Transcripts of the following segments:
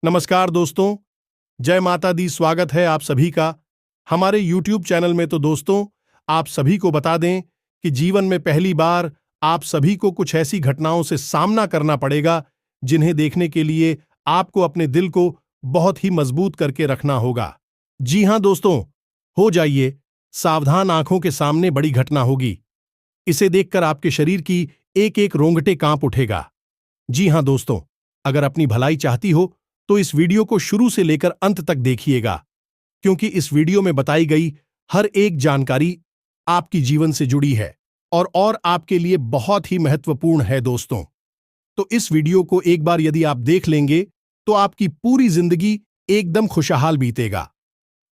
नमस्कार दोस्तों, जय माता दी। स्वागत है आप सभी का हमारे YouTube चैनल में। तो दोस्तों, आप सभी को बता दें कि जीवन में पहली बार आप सभी को कुछ ऐसी घटनाओं से सामना करना पड़ेगा जिन्हें देखने के लिए आपको अपने दिल को बहुत ही मजबूत करके रखना होगा। जी हां दोस्तों, हो जाइए सावधान, आंखों के सामने बड़ी घटना होगी। इसे देखकर आपके शरीर की एक एक रोंगटे कांप उठेगा। जी हां दोस्तों, अगर अपनी भलाई चाहती हो तो इस वीडियो को शुरू से लेकर अंत तक देखिएगा, क्योंकि इस वीडियो में बताई गई हर एक जानकारी आपकी जीवन से जुड़ी है और आपके लिए बहुत ही महत्वपूर्ण है दोस्तों। तो इस वीडियो को एक बार यदि आप देख लेंगे तो आपकी पूरी जिंदगी एकदम खुशहाल बीतेगा।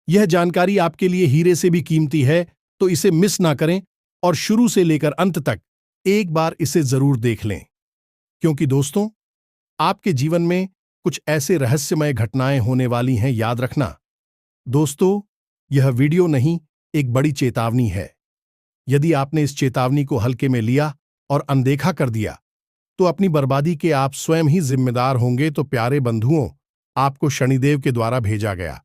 यह जानकारी आपके लिए हीरे से भी कीमती है, तो इसे मिस ना करें और शुरू से लेकर अंत तक एक बार इसे जरूर देख लें, क्योंकि दोस्तों आपके जीवन में कुछ ऐसे रहस्यमय घटनाएं होने वाली हैं। याद रखना दोस्तों, यह वीडियो नहीं, एक बड़ी चेतावनी है। यदि आपने इस चेतावनी को हल्के में लिया और अनदेखा कर दिया तो अपनी बर्बादी के आप स्वयं ही जिम्मेदार होंगे। तो प्यारे बंधुओं, आपको शनिदेव के द्वारा भेजा गया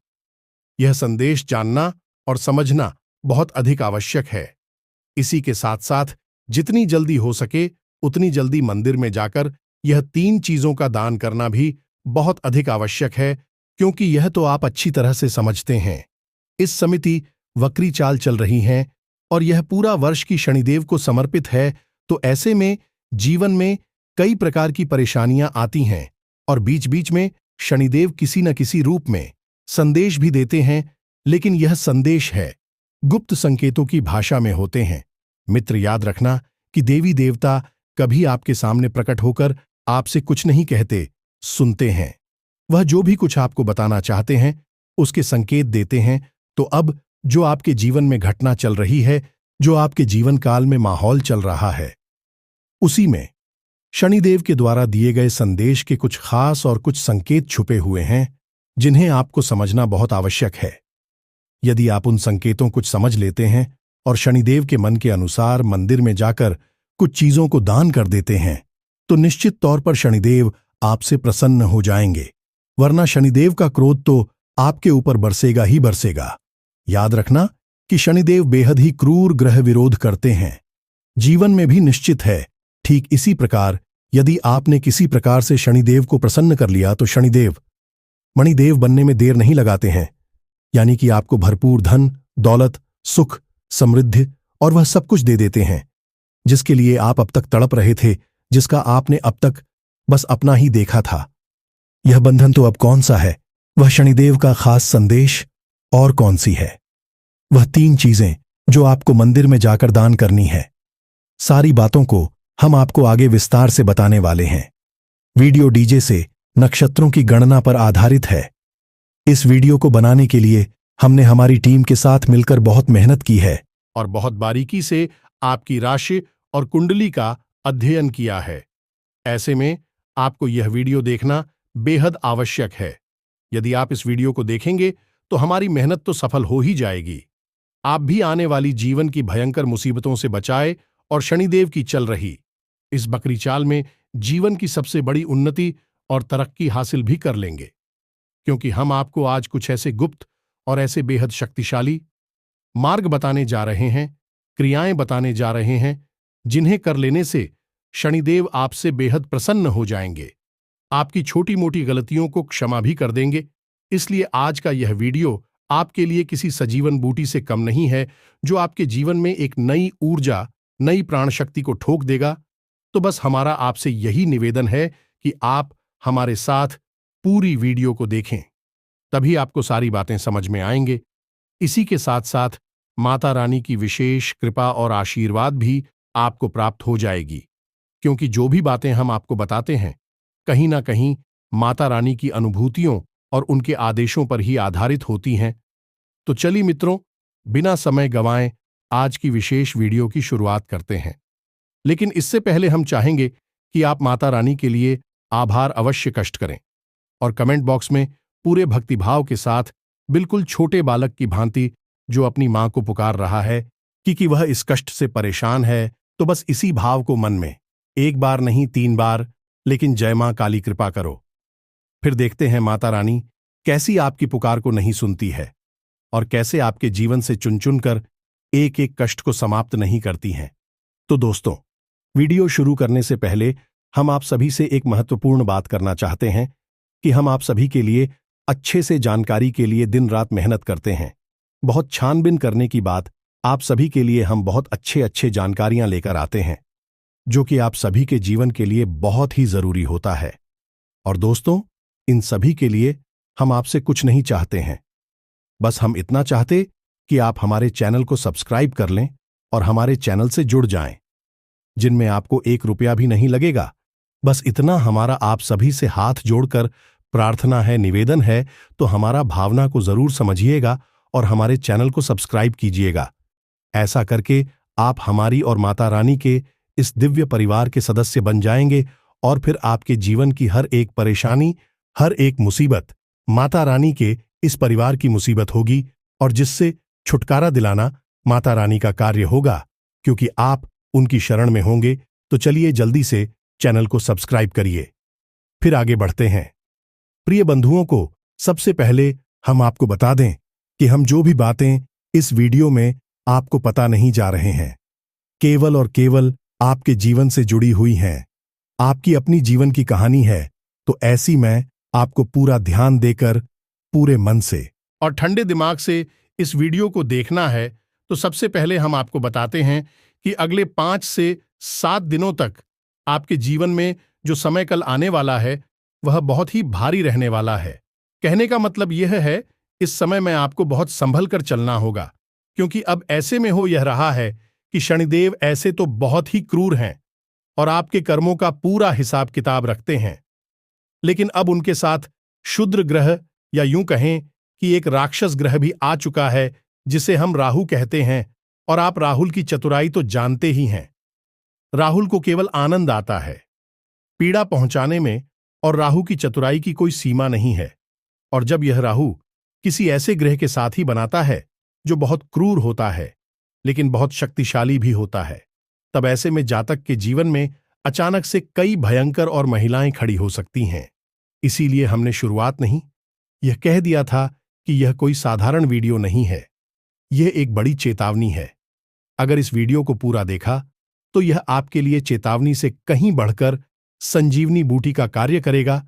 यह संदेश जानना और समझना बहुत अधिक आवश्यक है। इसी के साथ साथ जितनी जल्दी हो सके उतनी जल्दी मंदिर में जाकर यह 3 चीजों का दान करना भी बहुत अधिक आवश्यक है, क्योंकि यह तो आप अच्छी तरह से समझते हैं। इस समिति वक्री चाल चल रही हैं और यह पूरा वर्ष की शनिदेव को समर्पित है। तो ऐसे में जीवन में कई प्रकार की परेशानियां आती हैं और बीच बीच में शनिदेव किसी न किसी रूप में संदेश भी देते हैं, लेकिन यह संदेश है गुप्त संकेतों की भाषा में होते हैं। मित्र, याद रखना कि देवी देवता कभी आपके सामने प्रकट होकर आपसे कुछ नहीं कहते, सुनते हैं। वह जो भी कुछ आपको बताना चाहते हैं उसके संकेत देते हैं। तो अब जो आपके जीवन में घटना चल रही है, जो आपके जीवन काल में माहौल चल रहा है, उसी में शनिदेव के द्वारा दिए गए संदेश के कुछ खास और कुछ संकेत छुपे हुए हैं, जिन्हें आपको समझना बहुत आवश्यक है। यदि आप उन संकेतों कुछ समझ लेते हैं और शनिदेव के मन के अनुसार मंदिर में जाकर कुछ चीजों को दान कर देते हैं, तो निश्चित तौर पर शनिदेव आपसे प्रसन्न हो जाएंगे, वरना शनिदेव का क्रोध तो आपके ऊपर बरसेगा ही बरसेगा। याद रखना कि शनिदेव बेहद ही क्रूर ग्रह विरोध करते हैं। जीवन में भी निश्चित है। ठीक इसी प्रकार यदि आपने किसी प्रकार से शनिदेव को प्रसन्न कर लिया तो शनिदेव मणिदेव बनने में देर नहीं लगाते हैं, यानी कि आपको भरपूर धन, दौलत, सुख, समृद्धि और वह सब कुछ दे देते हैं जिसके लिए आप अब तक तड़प रहे थे, जिसका आपने अब तक बस अपना ही देखा था। यह बंधन तो अब कौन सा है? वह शनिदेव का खास संदेश और कौन सी है? वह 3 चीजें जो आपको मंदिर में जाकर दान करनी है। सारी बातों को हम आपको आगे विस्तार से बताने वाले हैं। वीडियो डीजे से नक्षत्रों की गणना पर आधारित है। इस वीडियो को बनाने के लिए हमने हमारी टीम के साथ मिलकर बहुत मेहनत की है और बहुत बारीकी से आपकी राशि और कुंडली का अध्ययन किया है। ऐसे में आपको यह वीडियो देखना बेहद आवश्यक है। यदि आप इस वीडियो को देखेंगे तो हमारी मेहनत तो सफल हो ही जाएगी। आप भी आने वाली जीवन की भयंकर मुसीबतों से बचाए और शनिदेव की चल रही इस बकरी चाल में जीवन की सबसे बड़ी उन्नति और तरक्की हासिल भी कर लेंगे, क्योंकि हम आपको आज कुछ ऐसे गुप्त और ऐसे बेहद शक्तिशाली मार्ग बताने जा रहे हैं, क्रियाएं बताने जा रहे हैं, जिन्हें कर लेने से शनिदेव आपसे बेहद प्रसन्न हो जाएंगे, आपकी छोटी मोटी गलतियों को क्षमा भी कर देंगे। इसलिए आज का यह वीडियो आपके लिए किसी सजीवन बूटी से कम नहीं है, जो आपके जीवन में एक नई ऊर्जा, नई प्राण शक्ति को ठोक देगा। तो बस हमारा आपसे यही निवेदन है कि आप हमारे साथ पूरी वीडियो को देखें, तभी आपको सारी बातें समझ में आएंगे। इसी के साथ साथ माता रानी की विशेष कृपा और आशीर्वाद भी आपको प्राप्त हो जाएगी, क्योंकि जो भी बातें हम आपको बताते हैं कहीं ना कहीं माता रानी की अनुभूतियों और उनके आदेशों पर ही आधारित होती हैं। तो चलिए मित्रों, बिना समय गंवाए आज की विशेष वीडियो की शुरुआत करते हैं। लेकिन इससे पहले हम चाहेंगे कि आप माता रानी के लिए आभार अवश्य कष्ट करें और कमेंट बॉक्स में पूरे भक्तिभाव के साथ, बिल्कुल छोटे बालक की भांति जो अपनी मां को पुकार रहा है कि वह इस कष्ट से परेशान है, तो बस इसी भाव को मन में 1 बार नहीं 3 बार, लेकिन जय मां काली कृपा करो, फिर देखते हैं माता रानी कैसी आपकी पुकार को नहीं सुनती है और कैसे आपके जीवन से चुन चुन कर एक एक कष्ट को समाप्त नहीं करती हैं। तो दोस्तों, वीडियो शुरू करने से पहले हम आप सभी से एक महत्वपूर्ण बात करना चाहते हैं कि हम आप सभी के लिए अच्छे से जानकारी के लिए दिन रात मेहनत करते हैं। बहुत छानबीन करने की बात, आप सभी के लिए हम बहुत अच्छे जानकारियां लेकर आते हैं जो कि आप सभी के जीवन के लिए बहुत ही जरूरी होता है। और दोस्तों, इन सभी के लिए हम आपसे कुछ नहीं चाहते हैं, बस हम इतना चाहते कि आप हमारे चैनल को सब्सक्राइब कर लें और हमारे चैनल से जुड़ जाएं, जिनमें आपको 1 रुपया भी नहीं लगेगा। बस इतना हमारा आप सभी से हाथ जोड़कर प्रार्थना है, निवेदन है, तो हमारा भावना को जरूर समझिएगा और हमारे चैनल को सब्सक्राइब कीजिएगा। ऐसा करके आप हमारी और माता रानी के इस दिव्य परिवार के सदस्य बन जाएंगे और फिर आपके जीवन की हर एक परेशानी, हर एक मुसीबत माता रानी के इस परिवार की मुसीबत होगी और जिससे छुटकारा दिलाना माता रानी का कार्य होगा, क्योंकि आप उनकी शरण में होंगे। तो चलिए जल्दी से चैनल को सब्सक्राइब करिए। फिर आगे बढ़ते हैं। प्रिय बंधुओं को सबसे पहले हम आपको बता दें कि हम जो भी बातें इस वीडियो में आपको पता नहीं जा रहे हैं, केवल और केवल आपके जीवन से जुड़ी हुई हैं। आपकी अपनी जीवन की कहानी है, तो ऐसी में आपको पूरा ध्यान देकर, पूरे मन से और ठंडे दिमाग से इस वीडियो को देखना है। तो सबसे पहले हम आपको बताते हैं कि अगले 5 से 7 दिनों तक आपके जीवन में जो समय कल आने वाला है वह बहुत ही भारी रहने वाला है। कहने का मतलब यह है, इस समय में आपको बहुत संभल कर चलना होगा, क्योंकि अब ऐसे में हो यह रहा है कि शनिदेव ऐसे तो बहुत ही क्रूर हैं और आपके कर्मों का पूरा हिसाब किताब रखते हैं, लेकिन अब उनके साथ क्षुद्र ग्रह या यूं कहें कि एक राक्षस ग्रह भी आ चुका है, जिसे हम राहु कहते हैं। और आप राहुल की चतुराई तो जानते ही हैं। राहुल को केवल आनंद आता है, पीड़ा पहुंचाने में, और राहु की चतुराई की कोई सीमा नहीं है। और जब यह राहु किसी ऐसे ग्रह के साथ ही बनाता है जो बहुत क्रूर होता है लेकिन बहुत शक्तिशाली भी होता है, तब ऐसे में जातक के जीवन में अचानक से कई भयंकर और महिलाएं खड़ी हो सकती हैं। इसीलिए हमने शुरुआत नहीं यह कह दिया था कि यह कोई साधारण वीडियो नहीं है, यह एक बड़ी चेतावनी है। अगर इस वीडियो को पूरा देखा तो यह आपके लिए चेतावनी से कहीं बढ़कर संजीवनी बूटी का कार्य करेगा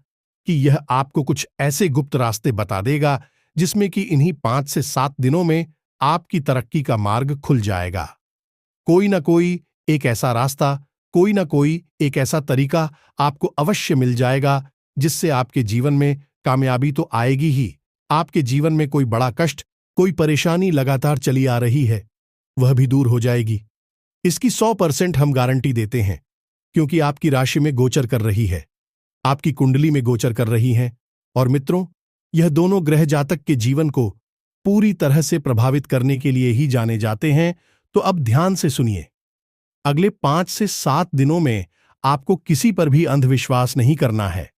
कि यह आपको कुछ ऐसे गुप्त रास्ते बता देगा जिसमें कि इन्हीं 5 से 7 दिनों में आपकी तरक्की का मार्ग खुल जाएगा। कोई ना कोई एक ऐसा रास्ता, कोई ना कोई एक ऐसा तरीका आपको अवश्य मिल जाएगा जिससे आपके जीवन में कामयाबी तो आएगी ही, आपके जीवन में कोई बड़ा कष्ट, कोई परेशानी लगातार चली आ रही है, वह भी दूर हो जाएगी। इसकी 100% हम गारंटी देते हैं, क्योंकि आपकी राशि में गोचर कर रही है, आपकी कुंडली में गोचर कर रही हैं। और मित्रों, यह दोनों ग्रह जातक के जीवन को पूरी तरह से प्रभावित करने के लिए ही जाने जाते हैं। तो अब ध्यान से सुनिए। अगले 5 से 7 दिनों में आपको किसी पर भी अंधविश्वास नहीं करना है,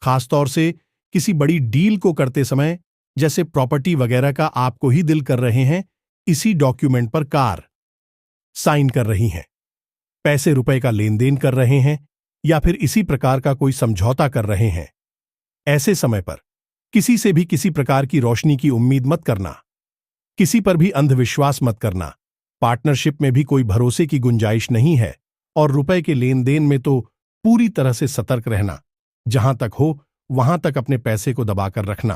खासतौर से किसी बड़ी डील को करते समय, जैसे प्रॉपर्टी वगैरह का आपको ही दिल कर रहे हैं, इसी डॉक्यूमेंट पर कार साइन कर रही हैं, पैसे रुपए का लेन देन कर रहे हैं, या फिर इसी प्रकार का कोई समझौता कर रहे हैं। ऐसे समय पर किसी से भी किसी प्रकार की रोशनी की उम्मीद मत करना, किसी पर भी अंधविश्वास मत करना। पार्टनरशिप में भी कोई भरोसे की गुंजाइश नहीं है, और रुपए के लेन देन में तो पूरी तरह से सतर्क रहना। जहां तक हो वहां तक अपने पैसे को दबाकर रखना।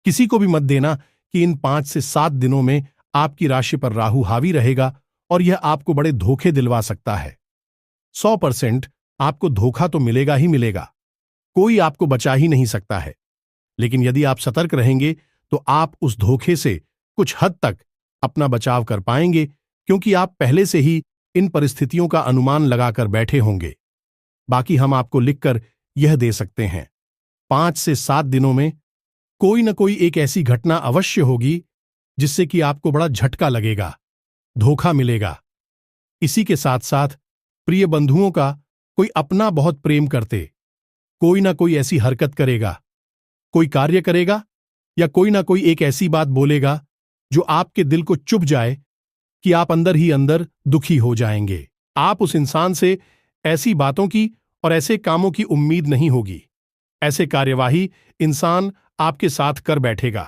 किसी को भी मत देना कि इन 5 से 7 दिनों में आपकी राशि पर राहु हावी रहेगा और यह आपको बड़े धोखे दिलवा सकता है। 100% आपको धोखा तो मिलेगा ही मिलेगा, कोई आपको बचा ही नहीं सकता है। लेकिन यदि आप सतर्क रहेंगे तो आप उस धोखे से कुछ हद तक अपना बचाव कर पाएंगे, क्योंकि आप पहले से ही इन परिस्थितियों का अनुमान लगाकर बैठे होंगे। बाकी हम आपको लिखकर यह दे सकते हैं, 5 से 7 दिनों में कोई न कोई एक ऐसी घटना अवश्य होगी जिससे कि आपको बड़ा झटका लगेगा, धोखा मिलेगा। इसी के साथ साथ प्रिय बंधुओं का कोई अपना बहुत प्रेम करते कोई ना कोई ऐसी हरकत करेगा, कोई कार्य करेगा, या कोई ना कोई एक ऐसी बात बोलेगा जो आपके दिल को चुभ जाए कि आप अंदर ही अंदर दुखी हो जाएंगे। आप उस इंसान से ऐसी बातों की और ऐसे कामों की उम्मीद नहीं होगी, ऐसे कार्यवाही इंसान आपके साथ कर बैठेगा।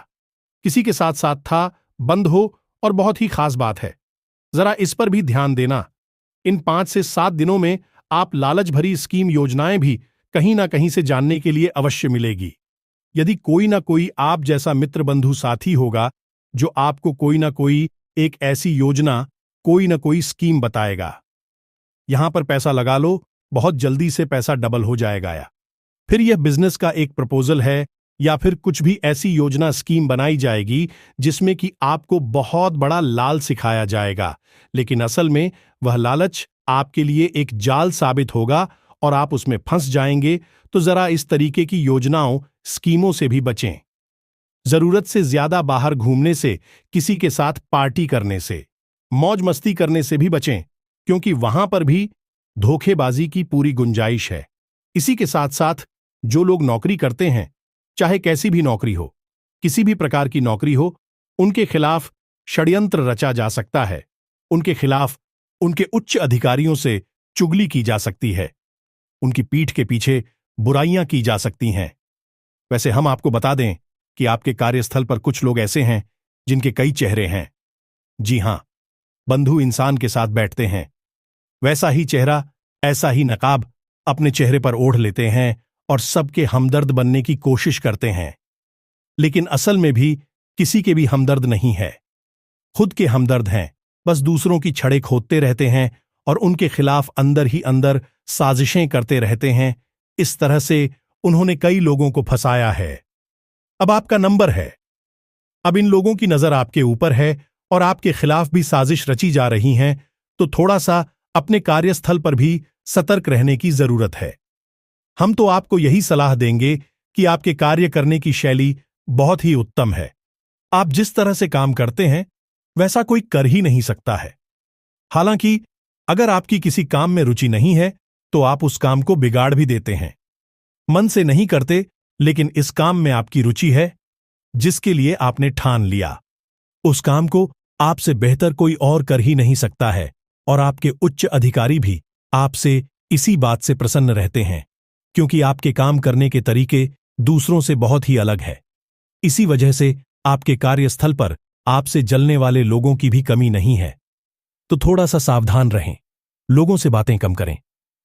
किसी के साथ साथ था, बंद हो और बहुत ही खास बात है, जरा इस पर भी ध्यान देना। इन 5 से 7 दिनों में आप लालच भरी स्कीम योजनाएं भी कहीं ना कहीं से जानने के लिए अवश्य मिलेगी। यदि कोई ना कोई आप जैसा मित्र बंधु साथी होगा जो आपको कोई ना कोई एक ऐसी योजना, कोई ना कोई स्कीम बताएगा, यहां पर पैसा लगा लो, बहुत जल्दी से पैसा डबल हो जाएगा, या फिर यह बिजनेस का एक प्रपोजल है, या फिर कुछ भी ऐसी योजना स्कीम बनाई जाएगी जिसमें कि आपको बहुत बड़ा लाल सिखाया जाएगा, लेकिन असल में वह लालच आपके लिए एक जाल साबित होगा और आप उसमें फंस जाएंगे। तो जरा इस तरीके की योजनाओं, स्कीमों से भी बचें। जरूरत से ज्यादा बाहर घूमने से, किसी के साथ पार्टी करने से, मौज मस्ती करने से भी बचें, क्योंकि वहां पर भी धोखेबाजी की पूरी गुंजाइश है। इसी के साथ साथ जो लोग नौकरी करते हैं, चाहे कैसी भी नौकरी हो, किसी भी प्रकार की नौकरी हो, उनके खिलाफ षड्यंत्र रचा जा सकता है। उनके खिलाफ उनके उच्च अधिकारियों से चुगली की जा सकती है, उनकी पीठ के पीछे बुराइयां की जा सकती हैं। वैसे हम आपको बता दें कि आपके कार्यस्थल पर कुछ लोग ऐसे हैं जिनके कई चेहरे हैं। जी हां, बंधु इंसान के साथ बैठते हैं, वैसा ही चेहरा, ऐसा ही नकाब अपने चेहरे पर ओढ़ लेते हैं और सबके हमदर्द बनने की कोशिश करते हैं, लेकिन असल में भी किसी के भी हमदर्द नहीं है, खुद के हमदर्द हैं। बस दूसरों की छड़े खोदते रहते हैं और उनके खिलाफ अंदर ही अंदर साजिशें करते रहते हैं। इस तरह से उन्होंने कई लोगों को फंसाया है। अब आपका नंबर है। अब इन लोगों की नजर आपके ऊपर है और आपके खिलाफ भी साजिश रची जा रही हैं, तो थोड़ा सा अपने कार्यस्थल पर भी सतर्क रहने की जरूरत है। हम तो आपको यही सलाह देंगे कि आपके कार्य करने की शैली बहुत ही उत्तम है। आप जिस तरह से काम करते हैं वैसा कोई कर ही नहीं सकता है। हालांकि अगर आपकी किसी काम में रुचि नहीं है तो आप उस काम को बिगाड़ भी देते हैं। मन से नहीं करते, लेकिन इस काम में आपकी रुचि है जिसके लिए आपने ठान लिया, उस काम को आपसे बेहतर कोई और कर ही नहीं सकता है, और आपके उच्च अधिकारी भी आपसे इसी बात से प्रसन्न रहते हैं, क्योंकि आपके काम करने के तरीके दूसरों से बहुत ही अलग है। इसी वजह से आपके कार्यस्थल पर आपसे जलने वाले लोगों की भी कमी नहीं है। तो थोड़ा सा सावधान रहें, लोगों से बातें कम करें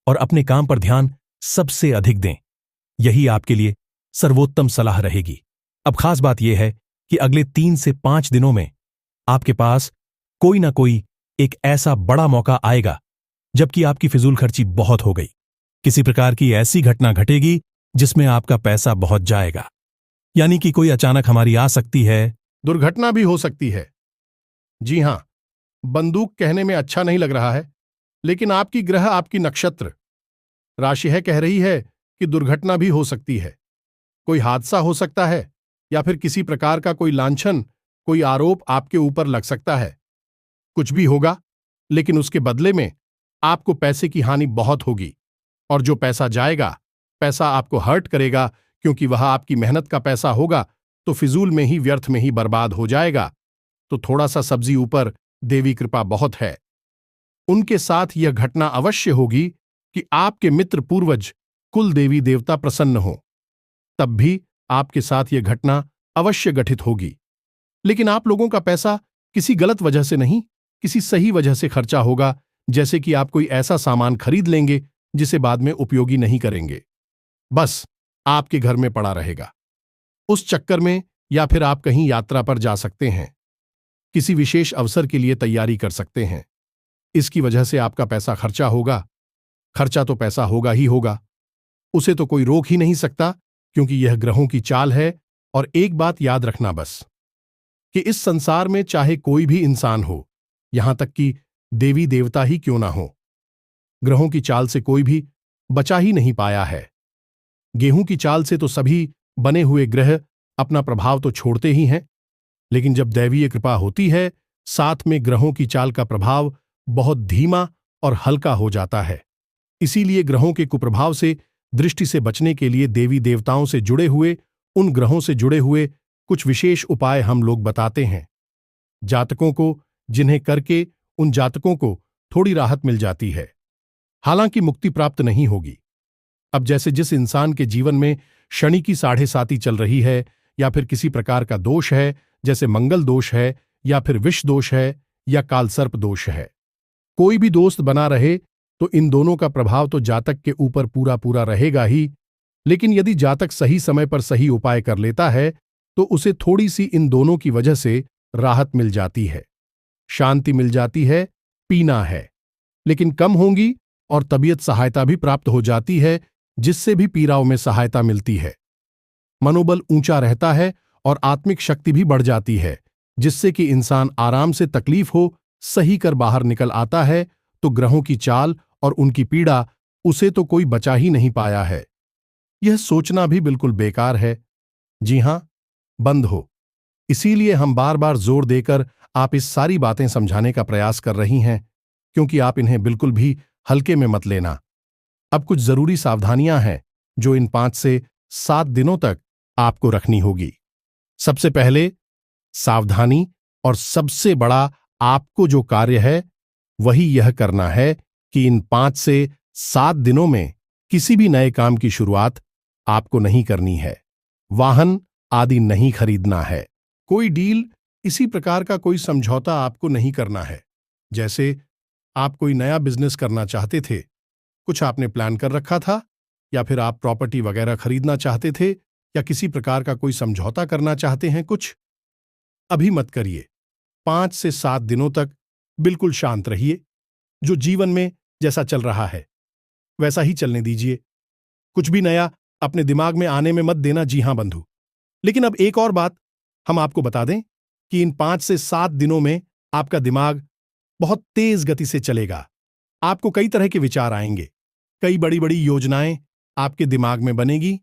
और अपने काम पर ध्यान सबसे अधिक दें। यही आपके लिए सर्वोत्तम सलाह रहेगी। अब खास बात यह है कि अगले 3 से 5 दिनों में आपके पास कोई ना कोई एक ऐसा बड़ा मौका आएगा जबकि आपकी फिजूल खर्ची बहुत हो गई। किसी प्रकार की ऐसी घटना घटेगी जिसमें आपका पैसा बहुत जाएगा, यानी कि कोई अचानक हमारी आ सकती है, दुर्घटना भी हो सकती है। जी हां, बंदूक कहने में अच्छा नहीं लग रहा है, लेकिन आपकी ग्रह, आपकी नक्षत्र राशि है कह रही है कि दुर्घटना भी हो सकती है। कोई हादसा हो सकता है, या फिर किसी प्रकार का कोई लांछन, कोई आरोप आपके ऊपर लग सकता है। कुछ भी होगा, लेकिन उसके बदले में आपको पैसे की हानि बहुत होगी, और जो पैसा जाएगा, पैसा आपको हर्ट करेगा, क्योंकि वह आपकी मेहनत का पैसा होगा, तो फिजूल में ही, व्यर्थ में ही बर्बाद हो जाएगा। तो थोड़ा सा सब्जी ऊपर, देवी कृपा बहुत है। उनके साथ यह घटना अवश्य होगी कि आपके मित्र पूर्वज, कुल देवी देवता प्रसन्न हो, तब भी आपके साथ यह घटना अवश्य घटित होगी। लेकिन आप लोगों का पैसा किसी गलत वजह से नहीं, किसी सही वजह से खर्चा होगा, जैसे कि आप कोई ऐसा सामान खरीद लेंगे जिसे बाद में उपयोगी नहीं करेंगे, बस आपके घर में पड़ा रहेगा। उस चक्कर में, या फिर आप कहीं यात्रा पर जा सकते हैं, किसी विशेष अवसर के लिए तैयारी कर सकते हैं। इसकी वजह से आपका पैसा खर्चा होगा। खर्चा तो पैसा होगा ही होगा, उसे तो कोई रोक ही नहीं सकता, क्योंकि यह ग्रहों की चाल है। और एक बात याद रखना बस, कि इस संसार में चाहे कोई भी इंसान हो, यहां तक कि देवी देवता ही क्यों ना हो, ग्रहों की चाल से कोई भी बचा ही नहीं पाया है। गेहूं की चाल से तो सभी बने हुए ग्रह अपना प्रभाव तो छोड़ते ही हैं, लेकिन जब दैवीय कृपा होती है, साथ में ग्रहों की चाल का प्रभाव बहुत धीमा और हल्का हो जाता है। इसीलिए ग्रहों के कुप्रभाव से, दृष्टि से बचने के लिए देवी देवताओं से जुड़े हुए, उन ग्रहों से जुड़े हुए कुछ विशेष उपाय हम लोग बताते हैं जातकों को, जिन्हें करके उन जातकों को थोड़ी राहत मिल जाती है। हालांकि मुक्ति प्राप्त नहीं होगी। अब जैसे जिस इंसान के जीवन में शनि की 7.5 चल रही है या फिर किसी प्रकार का दोष है, जैसे मंगल दोष है या फिर विष दोष है या कालसर्प दोष है। कोई भी दोस्त बना रहे तो इन दोनों का प्रभाव तो जातक के ऊपर पूरा पूरा रहेगा ही, लेकिन यदि जातक सही समय पर सही उपाय कर लेता है तो उसे थोड़ी सी इन दोनों की वजह से राहत मिल जाती है, शांति मिल जाती है, पीना है, लेकिन कम होंगी और तबीयत सहायता भी प्राप्त हो जाती है, जिससे भी पीड़ाओं में सहायता मिलती है। मनोबल ऊंचा रहता है और आत्मिक शक्ति भी बढ़ जाती है, जिससे कि इंसान आराम से तकलीफ हो सही कर बाहर निकल आता है। तो ग्रहों की चाल और उनकी पीड़ा, उसे तो कोई बचा ही नहीं पाया है। यह सोचना भी बिल्कुल बेकार है। जी हां, बंद हो। इसीलिए हम बार बार जोर देकर आप इस सारी बातें समझाने का प्रयास कर रही हैं, क्योंकि आप इन्हें बिल्कुल भी हल्के में मत लेना। अब कुछ जरूरी सावधानियां हैं जो इन 5 से 7 दिनों तक आपको रखनी होगी। सबसे पहले सावधानी और सबसे बड़ा आपको जो कार्य है वही यह करना है कि इन 5 से 7 दिनों में किसी भी नए काम की शुरुआत आपको नहीं करनी है। वाहन आदि नहीं खरीदना है। कोई डील, इसी प्रकार का कोई समझौता आपको नहीं करना है। जैसे आप कोई नया बिजनेस करना चाहते थे, कुछ आपने प्लान कर रखा था, या फिर आप प्रॉपर्टी वगैरह खरीदना चाहते थे, या किसी प्रकार का कोई समझौता करना चाहते हैं, कुछ अभी मत करिए। 5 से 7 दिनों तक बिल्कुल शांत रहिए। जो जीवन में जैसा चल रहा है वैसा ही चलने दीजिए। कुछ भी नया अपने दिमाग में आने में मत देना। जी हां बंधु, लेकिन अब एक और बात हम आपको बता दें कि इन 5 से 7 दिनों में आपका दिमाग बहुत तेज गति से चलेगा। आपको कई तरह के विचार आएंगे, कई बड़ी बड़ी योजनाएं आपके दिमाग में बनेगी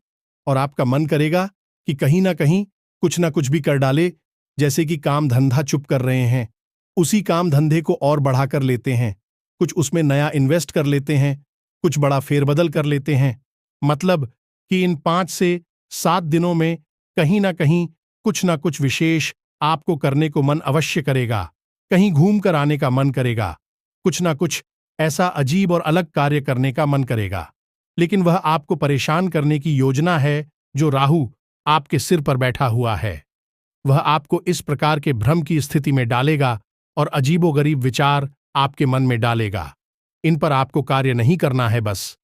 और आपका मन करेगा कि कहीं ना कुछ भी कर डाले। जैसे कि काम धंधा चुप कर रहे हैं, उसी काम धंधे को और बढ़ा कर लेते हैं, कुछ उसमें नया इन्वेस्ट कर लेते हैं, कुछ बड़ा फेरबदल कर लेते हैं। मतलब कि इन 5 से 7 दिनों में कहीं ना कुछ विशेष आपको करने को मन अवश्य करेगा। कहीं घूम कर आने का मन करेगा, कुछ ना कुछ ऐसा अजीब और अलग कार्य करने का मन करेगा। लेकिन वह आपको परेशान करने की योजना है जो राहु आपके सिर पर बैठा हुआ है। वह आपको इस प्रकार के भ्रम की स्थिति में डालेगा और अजीबोगरीब विचार आपके मन में डालेगा। इन पर आपको कार्य नहीं करना है, बस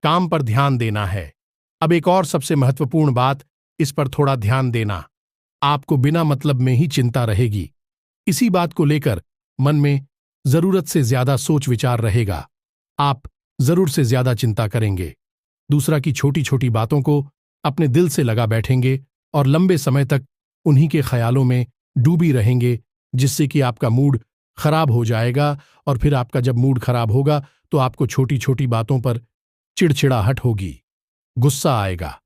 काम पर ध्यान देना है। अब एक और सबसे महत्वपूर्ण बात, इस पर थोड़ा ध्यान देना। आपको बिना मतलब में ही चिंता रहेगी। इसी बात को लेकर मन में जरूरत से ज्यादा सोच विचार रहेगा। आप जरूर से ज्यादा चिंता करेंगे। दूसरा की छोटी छोटी बातों को अपने दिल से लगा बैठेंगे और लंबे समय तक उन्हीं के ख्यालों में डूबी रहेंगे, जिससे कि आपका मूड खराब हो जाएगा। और फिर आपका जब मूड खराब होगा तो आपको छोटी छोटी बातों पर चिड़चिड़ाहट होगी, गुस्सा आएगा,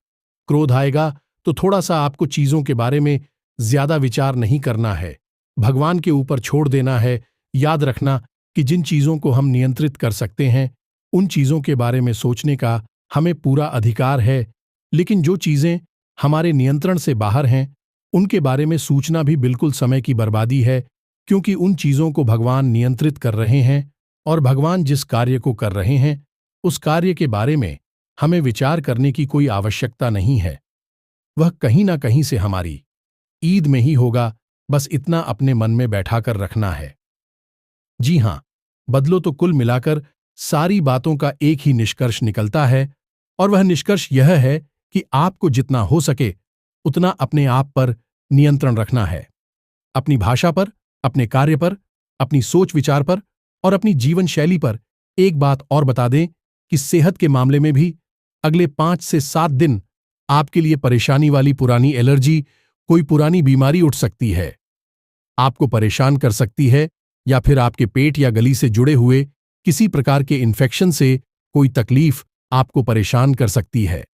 क्रोध आएगा। तो थोड़ा सा आपको चीजों के बारे में ज्यादा विचार नहीं करना है, भगवान के ऊपर छोड़ देना है। याद रखना कि जिन चीजों को हम नियंत्रित कर सकते हैं उन चीजों के बारे में सोचने का हमें पूरा अधिकार है, लेकिन जो चीजें हमारे नियंत्रण से बाहर हैं उनके बारे में सोचना भी बिल्कुल समय की बर्बादी है, क्योंकि उन चीजों को भगवान नियंत्रित कर रहे हैं और भगवान जिस कार्य को कर रहे हैं उस कार्य के बारे में हमें विचार करने की कोई आवश्यकता नहीं है। वह कहीं ना कहीं से हमारी ईद में ही होगा, बस इतना अपने मन में बैठाकर रखना है। जी हां, बदलो तो कुल मिलाकर सारी बातों का एक ही निष्कर्ष निकलता है, और वह निष्कर्ष यह है कि आपको जितना हो सके उतना अपने आप पर नियंत्रण रखना है। अपनी भाषा पर, अपने कार्य पर, अपनी सोच विचार पर और अपनी जीवन शैली पर। एक बात और बता दें कि सेहत के मामले में भी अगले 5 से 7 दिन आपके लिए परेशानी वाली पुरानी एलर्जी, कोई पुरानी बीमारी उठ सकती है, आपको परेशान कर सकती है, या फिर आपके पेट या गली से जुड़े हुए किसी प्रकार के इन्फेक्शन से कोई तकलीफ आपको परेशान कर सकती है।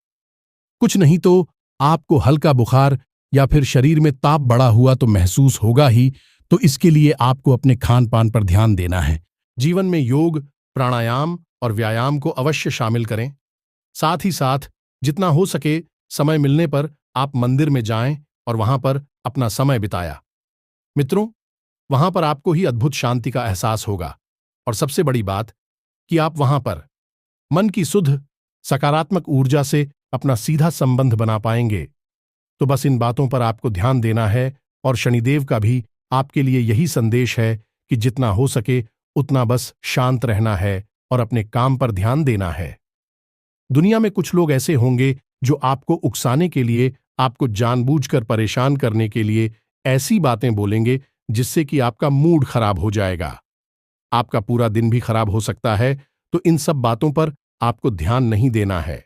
कुछ नहीं तो आपको हल्का बुखार या फिर शरीर में ताप बढ़ा हुआ तो महसूस होगा ही। तो इसके लिए आपको अपने खान पान पर ध्यान देना है। जीवन में योग, प्राणायाम और व्यायाम को अवश्य शामिल करें। साथ ही साथ जितना हो सके समय मिलने पर आप मंदिर में जाएं और वहां पर अपना समय बिताया। मित्रों, वहां पर आपको ही अद्भुत शांति का एहसास होगा। और सबसे बड़ी बात कि आप वहां पर मन की शुद्ध सकारात्मक ऊर्जा से अपना सीधा संबंध बना पाएंगे। तो बस इन बातों पर आपको ध्यान देना है, और शनिदेव का भी आपके लिए यही संदेश है कि जितना हो सके उतना बस शांत रहना है और अपने काम पर ध्यान देना है। दुनिया में कुछ लोग ऐसे होंगे जो आपको उकसाने के लिए, आपको जानबूझकर परेशान करने के लिए ऐसी बातें बोलेंगे जिससे कि आपका मूड खराब हो जाएगा, आपका पूरा दिन भी खराब हो सकता है। तो इन सब बातों पर आपको ध्यान नहीं देना है।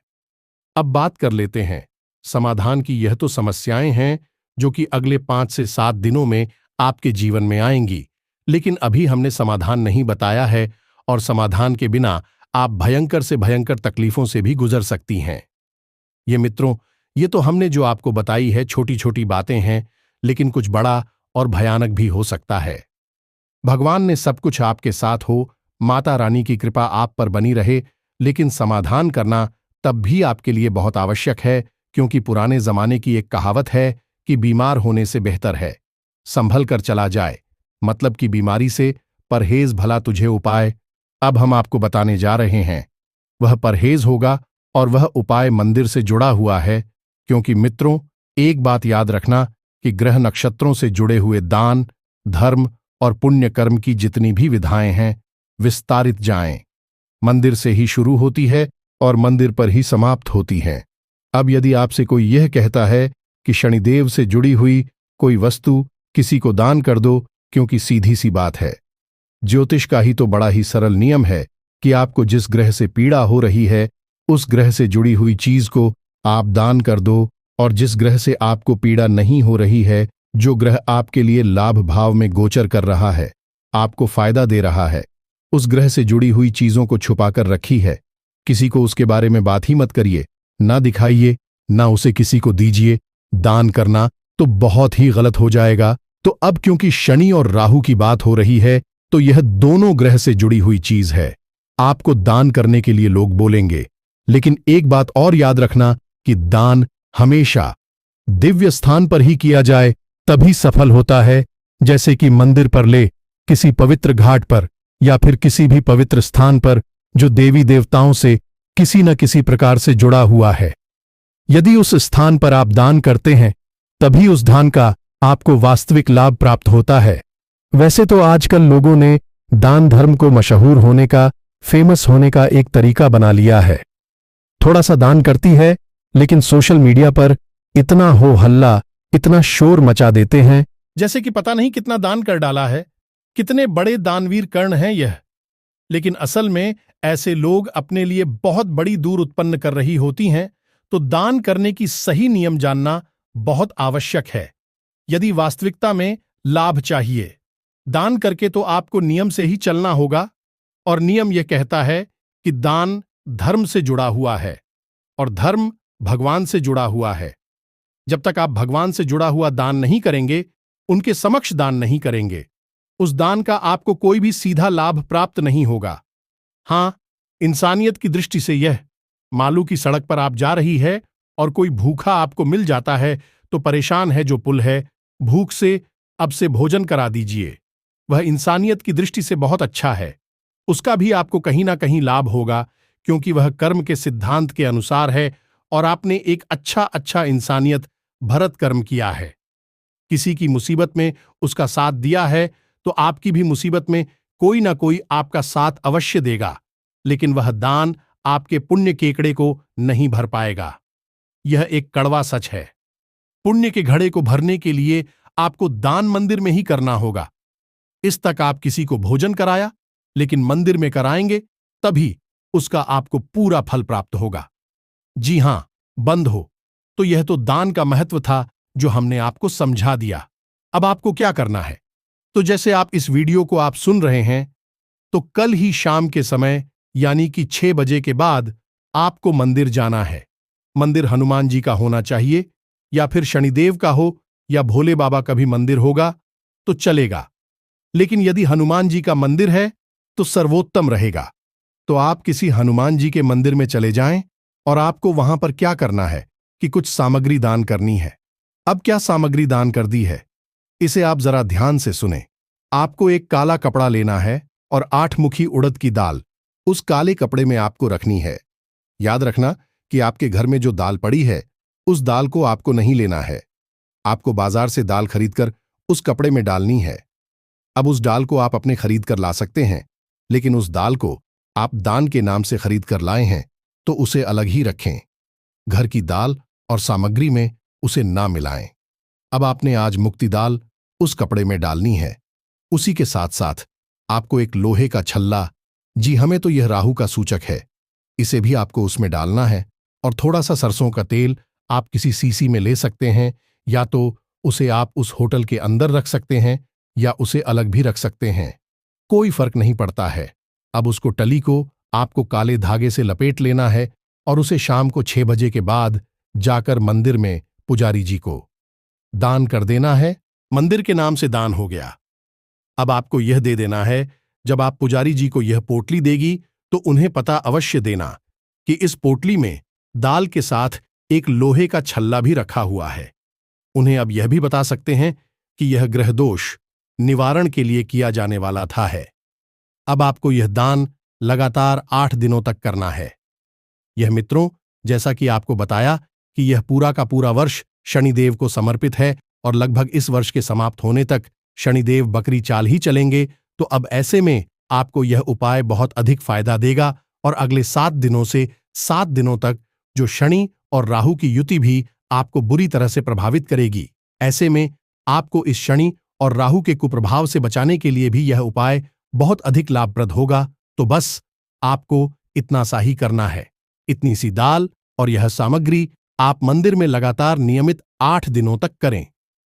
अब बात कर लेते हैं समाधान की। यह तो समस्याएं हैं जो कि अगले 5 से 7 दिनों में आपके जीवन में आएंगी, लेकिन अभी हमने समाधान नहीं बताया है, और समाधान के बिना आप भयंकर से भयंकर तकलीफों से भी गुजर सकती हैं। ये मित्रों, ये तो हमने जो आपको बताई है छोटी छोटी बातें हैं, लेकिन कुछ बड़ा और भयानक भी हो सकता है। भगवान ने सब कुछ आपके साथ हो, माता रानी की कृपा आप पर बनी रहे, लेकिन समाधान करना तब भी आपके लिए बहुत आवश्यक है, क्योंकि पुराने जमाने की एक कहावत है कि बीमार होने से बेहतर है संभल कर चला जाए, मतलब कि बीमारी से परहेज भला तुझे उपाय। अब हम आपको बताने जा रहे हैं वह परहेज होगा, और वह उपाय मंदिर से जुड़ा हुआ है। क्योंकि मित्रों, एक बात याद रखना कि ग्रह नक्षत्रों से जुड़े हुए दान, धर्म और पुण्य कर्म की जितनी भी विधाएं हैं, विस्तारित जाएं, मंदिर से ही शुरू होती है और मंदिर पर ही समाप्त होती हैं। अब यदि आपसे कोई यह कहता है कि शनिदेव से जुड़ी हुई कोई वस्तु किसी को दान कर दो, क्योंकि सीधी सी बात है, ज्योतिष का ही तो बड़ा ही सरल नियम है कि आपको जिस ग्रह से पीड़ा हो रही है उस ग्रह से जुड़ी हुई चीज को आप दान कर दो, और जिस ग्रह से आपको पीड़ा नहीं हो रही है, जो ग्रह आपके लिए लाभ भाव में गोचर कर रहा है, आपको फायदा दे रहा है, उस ग्रह से जुड़ी हुई चीजों को छुपाकर रखी है। किसी को उसके बारे में बात ही मत करिए, ना दिखाइए, ना उसे किसी को दीजिए। दान करना तो बहुत ही गलत हो जाएगा। तो अब क्योंकि शनि और राहु की बात हो रही है, तो यह दोनों ग्रह से जुड़ी हुई चीज है। आपको दान करने के लिए लोग बोलेंगे, लेकिन एक बात और याद रखना कि दान हमेशा दिव्य स्थान पर ही किया जाए, तभी सफल होता है। जैसे कि मंदिर पर ले, किसी पवित्र घाट पर, या फिर किसी भी पवित्र स्थान पर जो देवी देवताओं से किसी न किसी प्रकार से जुड़ा हुआ है। यदि उस स्थान पर आप दान करते हैं, तभी उस दान का आपको वास्तविक लाभ प्राप्त होता है। वैसे तो आजकल लोगों ने दान धर्म को मशहूर होने का, फेमस होने का एक तरीका बना लिया है। थोड़ा सा दान करती है, लेकिन सोशल मीडिया पर इतना हो हल्ला, इतना शोर मचा देते हैं जैसे कि पता नहीं कितना दान कर डाला है, कितने बड़े दानवीर कर्ण हैं यह। लेकिन असल में ऐसे लोग अपने लिए बहुत बड़ी दूर उत्पन्न कर रही होती हैं। तो दान करने की सही नियम जानना बहुत आवश्यक है। यदि वास्तविकता में लाभ चाहिए, दान करके तो आपको नियम से ही चलना होगा, और नियम यह कहता है कि दान धर्म से जुड़ा हुआ है, और धर्म भगवान से जुड़ा हुआ है। जब तक आप भगवान से जुड़ा हुआ दान नहीं करेंगे, उनके समक्ष दान नहीं करेंगे, उस दान का आपको कोई भी सीधा लाभ प्राप्त नहीं होगा। हां, इंसानियत की दृष्टि से यह, मालू की सड़क पर आप जा रही है और कोई भूखा आपको मिल जाता है, तो परेशान है जो पुल है, भूख से अब से भोजन करा दीजिए। वह इंसानियत की दृष्टि से बहुत अच्छा है, उसका भी आपको कहीं ना कहीं लाभ होगा, क्योंकि वह कर्म के सिद्धांत के अनुसार है, और आपने एक अच्छा इंसानियत भरत कर्म किया है। किसी की मुसीबत में उसका साथ दिया है, तो आपकी भी मुसीबत में कोई ना कोई आपका साथ अवश्य देगा, लेकिन वह दान आपके पुण्य केकड़े को नहीं भर पाएगा। यह एक कड़वा सच है। पुण्य के घड़े को भरने के लिए आपको दान मंदिर में ही करना होगा। इस तक आप किसी को भोजन कराया, लेकिन मंदिर में कराएंगे, तभी उसका आपको पूरा फल प्राप्त होगा। जी हां, बंद हो। तो यह तो दान का महत्व था जो हमने आपको समझा दिया। अब आपको क्या करना है? तो जैसे आप इस वीडियो को आप सुन रहे हैं, तो कल ही शाम के समय यानी कि 6 बजे के बाद आपको मंदिर जाना है। मंदिर हनुमान जी का होना चाहिए, या फिर शनिदेव का हो, या भोले बाबा का भी मंदिर होगा तो चलेगा। लेकिन यदि हनुमान जी का मंदिर है तो सर्वोत्तम रहेगा। तो आप किसी हनुमान जी के मंदिर में चले जाएं, और आपको वहां पर क्या करना है कि कुछ सामग्री दान करनी है। अब क्या सामग्री दान कर दी है, इसे आप जरा ध्यान से सुने। आपको एक काला कपड़ा लेना है और 8 मुखी उड़द की दाल उस काले कपड़े में आपको रखनी है। याद रखना कि आपके घर में जो दाल पड़ी है उस दाल को आपको नहीं लेना है। आपको बाजार से दाल खरीदकर उस कपड़े में डालनी है। अब उस दाल को आप अपने खरीद कर ला सकते हैं, लेकिन उस दाल को आप दान के नाम से खरीद कर लाए हैं तो उसे अलग ही रखें। घर की दाल और सामग्री में उसे ना मिलाएं। अब आपने आज मुक्ति दाल उस कपड़े में डालनी है। उसी के साथ साथ आपको एक लोहे का छल्ला, जी हमें तो यह राहु का सूचक है, इसे भी आपको उसमें डालना है। और थोड़ा सा सरसों का तेल आप किसी सीसी में ले सकते हैं, या तो उसे आप उस होटल के अंदर रख सकते हैं या उसे अलग भी रख सकते हैं, कोई फर्क नहीं पड़ता है। अब उसको टली को आपको काले धागे से लपेट लेना है और उसे शाम को 6 बजे के बाद जाकर मंदिर में पुजारी जी को दान कर देना है। मंदिर के नाम से दान हो गया। अब आपको यह दे देना है, जब आप पुजारी जी को यह पोटली देगी तो उन्हें पता अवश्य देना कि इस पोटली में दाल के साथ एक लोहे का छल्ला भी रखा हुआ है। उन्हें अब यह भी बता सकते हैं कि यह ग्रह दोष निवारण के लिए किया जाने वाला था है। अब आपको यह दान लगातार 8 दिनों तक करना है। यह मित्रों, जैसा कि आपको बताया कि यह पूरा का पूरा वर्ष शनिदेव को समर्पित है और लगभग इस वर्ष के समाप्त होने तक शनिदेव बकरी चाल ही चलेंगे, तो अब ऐसे में आपको यह उपाय बहुत अधिक फायदा देगा और अगले 7 दिनों से 7 दिनों तक जो शनि और राहु की युति भी आपको बुरी तरह से प्रभावित करेगी, ऐसे में आपको इस शनि और राहु के कुप्रभाव से बचाने के लिए भी यह उपाय बहुत अधिक लाभप्रद होगा। तो बस आपको इतना सा ही करना है। इतनी सी दाल और यह सामग्री आप मंदिर में लगातार नियमित 8 दिनों तक करें।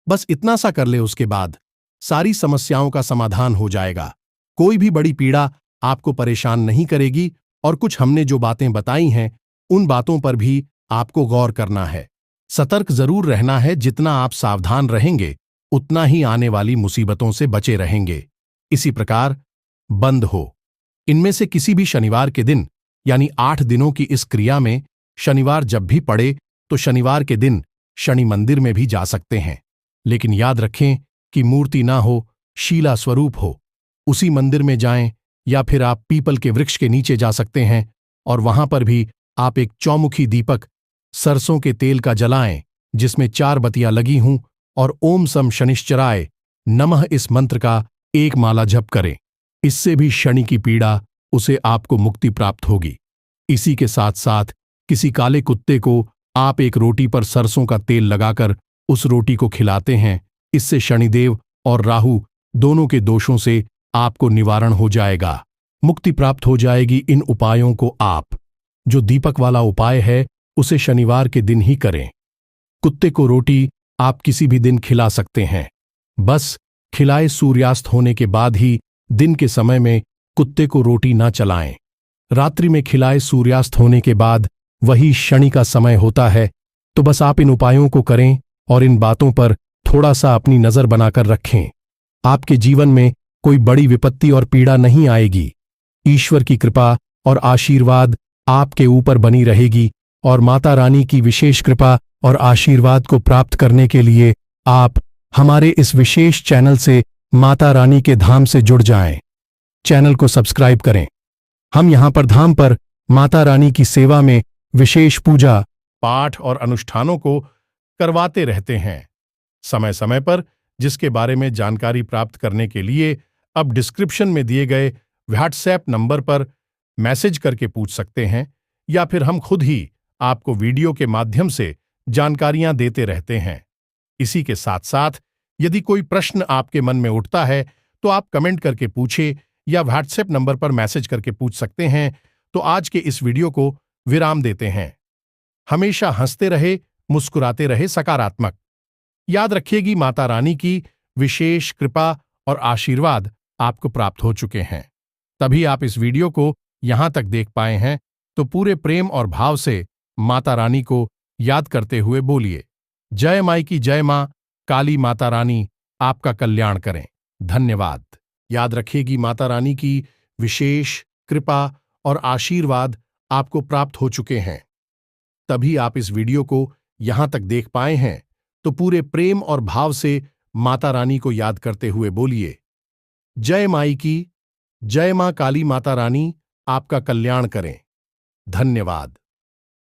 बस इतना सा कर ले, उसके बाद सारी समस्याओं का समाधान हो जाएगा। कोई भी बड़ी पीड़ा आपको परेशान नहीं करेगी और कुछ हमने जो बातें बताई हैं उन बातों पर भी आपको गौर करना है। सतर्क जरूर रहना है। जितना आप सावधान रहेंगे उतना ही आने वाली मुसीबतों से बचे रहेंगे। इसी प्रकार बंद हो। इनमें से किसी भी शनिवार के दिन, यानी 8 दिनों की इस क्रिया में शनिवार जब भी पड़े तो शनिवार के दिन शनि मंदिर में भी जा सकते हैं, लेकिन याद रखें कि मूर्ति ना हो, शीला स्वरूप हो। उसी मंदिर में जाएं, या फिर आप पीपल के वृक्ष के नीचे जा सकते हैं और वहां पर भी आप एक चौमुखी दीपक सरसों के तेल का जलाएं, जिसमें 4 बत्तियां लगी हों, और ओम सम शनिश्चराय नमः इस मंत्र का 1 माला जप करें। इससे भी शनि की पीड़ा उसे आपको मुक्ति प्राप्त होगी। इसी के साथ साथ किसी काले कुत्ते को आप एक रोटी पर सरसों का तेल लगाकर उस रोटी को खिलाते हैं। इससे शनिदेव और राहु दोनों के दोषों से आपको निवारण हो जाएगा, मुक्ति प्राप्त हो जाएगी। इन उपायों को आप, जो दीपक वाला उपाय है, उसे शनिवार के दिन ही करें। कुत्ते को रोटी आप किसी भी दिन खिला सकते हैं, बस खिलाए सूर्यास्त होने के बाद ही। दिन के समय में कुत्ते को रोटी ना चलाएं। रात्रि में खिलाए सूर्यास्त होने के बाद वही शनि का समय होता है। तो बस आप इन उपायों को करें और इन बातों पर थोड़ा सा अपनी नजर बनाकर रखें। आपके जीवन में कोई बड़ी विपत्ति और पीड़ा नहीं आएगी। ईश्वर की कृपा और आशीर्वाद आपके ऊपर बनी रहेगी और माता रानी की विशेष कृपा और आशीर्वाद को प्राप्त करने के लिए आप हमारे इस विशेष चैनल से माता रानी के धाम से जुड़ जाएं। चैनल को सब्सक्राइब करें। हम यहां पर धाम पर माता रानी की सेवा में विशेष पूजा पाठ और अनुष्ठानों को करवाते रहते हैं समय समय पर, जिसके बारे में जानकारी प्राप्त करने के लिए अब डिस्क्रिप्शन में दिए गए व्हाट्सएप नंबर पर मैसेज करके पूछ सकते हैं, या फिर हम खुद ही आपको वीडियो के माध्यम से जानकारियां देते रहते हैं। इसी के साथ साथ यदि कोई प्रश्न आपके मन में उठता है तो आप कमेंट करके पूछे या व्हाट्सएप नंबर पर मैसेज करके पूछ सकते हैं। तो आज के इस वीडियो को विराम देते हैं। हमेशा हंसते रहे, मुस्कुराते रहे, सकारात्मक। याद रखिएगी, माता रानी की विशेष कृपा और आशीर्वाद आपको प्राप्त हो चुके हैं, तभी आप इस वीडियो को यहां तक देख पाए हैं। तो पूरे प्रेम और भाव से माता रानी को याद करते हुए बोलिए, जय माई की जय मां काली माता रानी आपका कल्याण करें। धन्यवाद। याद रखिएगी, माता रानी की विशेष कृपा और आशीर्वाद आपको प्राप्त हो चुके हैं, तभी आप इस वीडियो को यहां तक देख पाए हैं। तो पूरे प्रेम और भाव से माता रानी को याद करते हुए बोलिए, जय माई की जय मां काली माता रानी आपका कल्याण करें। धन्यवाद।